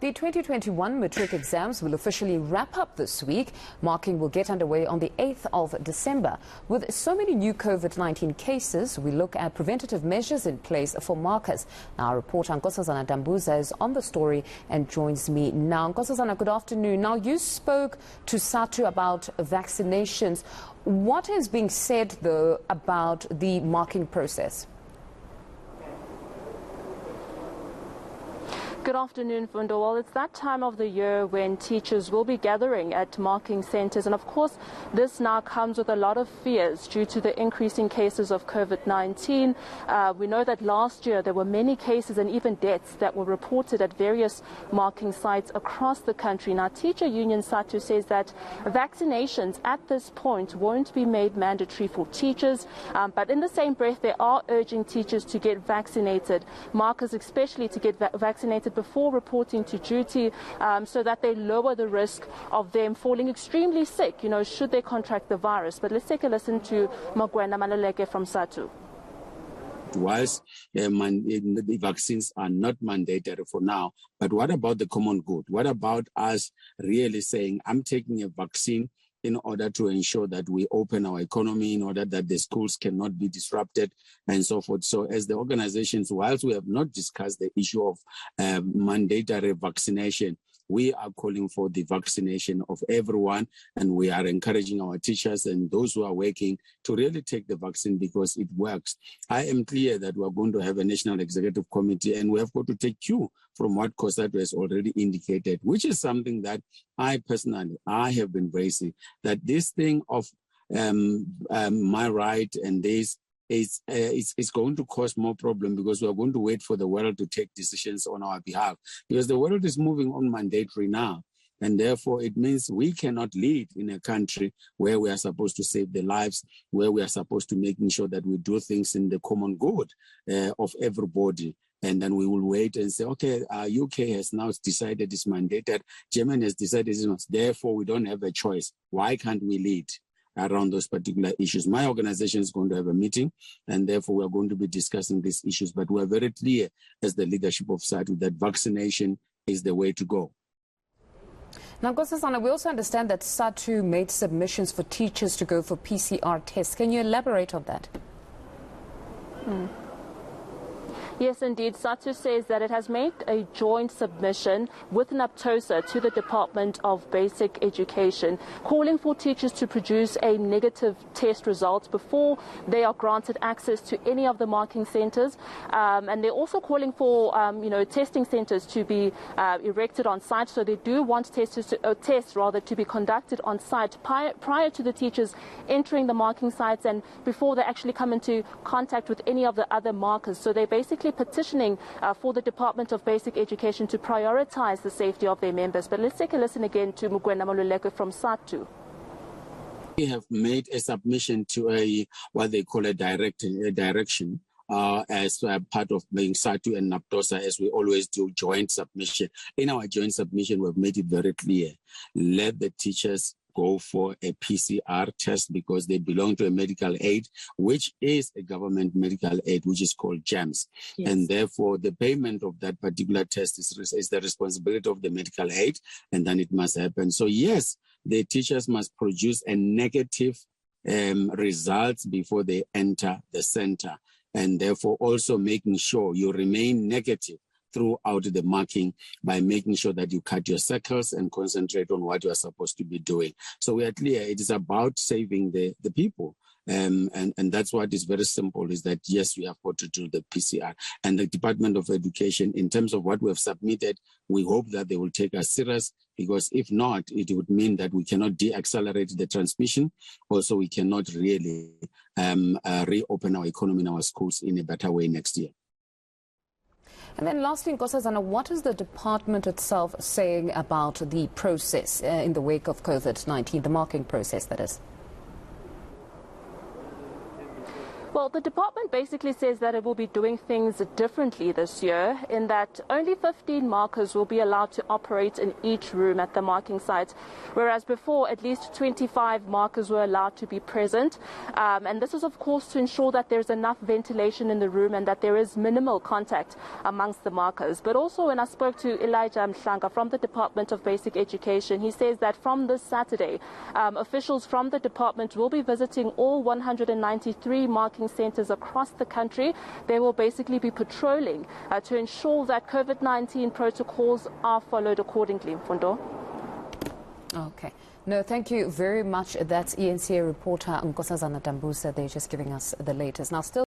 The 2021 matric exams will officially wrap up this week. Marking will get underway on the 8th of December. With so many new COVID-19 cases, we look at preventative measures in place for markers. Now, our reporter Nkosazana Dambuza is on the story and joins me now. Nkosazana, good afternoon. Now, you spoke to SADTU about vaccinations. What is being said, though, about the marking process? Good afternoon, Fundo. Well, it's that time of the year when teachers will be gathering at marking centres. And of course, this now comes with a lot of fears due to the increasing cases of COVID-19. We know that last year there were many cases and even deaths that were reported at various marking sites across the country. Now, teacher union SADTU says that vaccinations at this point won't be made mandatory for teachers. But in the same breath, they are urging teachers to get vaccinated, markers especially to get vaccinated before reporting to duty, so that they lower the risk of them falling extremely sick, should they contract the virus. But let's take a listen to Mogoena Maluleke from SADTU. Whilst the vaccines are not mandatory for now, but what about the common good? What about us really saying, I'm taking a vaccine in order to ensure that we open our economy, in order that the schools cannot be disrupted and so forth. So as the organizations, whilst we have not discussed the issue of mandatory vaccination, we are calling for the vaccination of everyone, and we are encouraging our teachers and those who are working to really take the vaccine because it works. I am clear that we are going to have a National Executive Committee, and we have got to take cue from what COSATU has already indicated, which is something that I have been raising, that this thing of my right and this it's going to cause more problem because we are going to wait for the world to take decisions on our behalf, because the world is moving on mandatory now. And therefore, it means we cannot lead in a country where we are supposed to save the lives, where we are supposed to making sure that we do things in the common good of everybody. And then we will wait and say, okay, UK has now decided it's mandated. Germany has decided it's not. Therefore, we don't have a choice. Why can't we lead around those particular issues? My organization is going to have a meeting, and therefore we are going to be discussing these issues. But we are very clear as the leadership of SADTU that vaccination is the way to go. Now, Nkosazana, we also understand that SADTU made submissions for teachers to go for PCR tests. Can you elaborate on that? Yes, indeed. SADTU says that it has made a joint submission with NAPTOSA to the Department of Basic Education, calling for teachers to produce a negative test result before they are granted access to any of the marking centres. And they're also calling for, testing centres to be erected on site. So they do want tests to be conducted on site prior to the teachers entering the marking sites and before they actually come into contact with any of the other markers. So they basically petitioning for the Department of Basic Education to prioritize the safety of their members. But let's take a listen again to Mogoena Maluleke from SADTU. We have made a submission to what they call a direction as part of being SADTU and NAPTOSA, as we always do joint submission. In our joint submission, we've made it very clear. Let the teachers go for a PCR test because they belong to a medical aid, which is a government medical aid, which is called GEMS. Yes. And therefore, the payment of that particular test is the responsibility of the medical aid, and then it must happen. So yes, the teachers must produce a negative results before they enter the center, and therefore also making sure you remain negative throughout the marking by making sure that you cut your circles and concentrate on what you are supposed to be doing. So we are clear, it is about saving the people. And that's what is very simple, is that, yes, we have got to do the PCR. And the Department of Education, in terms of what we have submitted, we hope that they will take us serious, because if not, it would mean that we cannot de-accelerate the transmission. Also, we cannot really reopen our economy and our schools in a better way next year. And then lastly, Nkosazana, what is the department itself saying about the process in the wake of COVID-19, the marking process, that is? Well, the department basically says that it will be doing things differently this year, in that only 15 markers will be allowed to operate in each room at the marking site, whereas before at least 25 markers were allowed to be present. And this is, of course, to ensure that there's enough ventilation in the room and that there is minimal contact amongst the markers. But also, when I spoke to Elijah Mhlanga from the Department of Basic Education, he says that from this Saturday, officials from the department will be visiting all 193 marking centres across the country. They will basically be patrolling to ensure that COVID-19 protocols are followed accordingly. Mfundo. Okay. No, thank you very much. That's eNCA reporter Nkosazana Dambuza. They're just giving us the latest. Now, still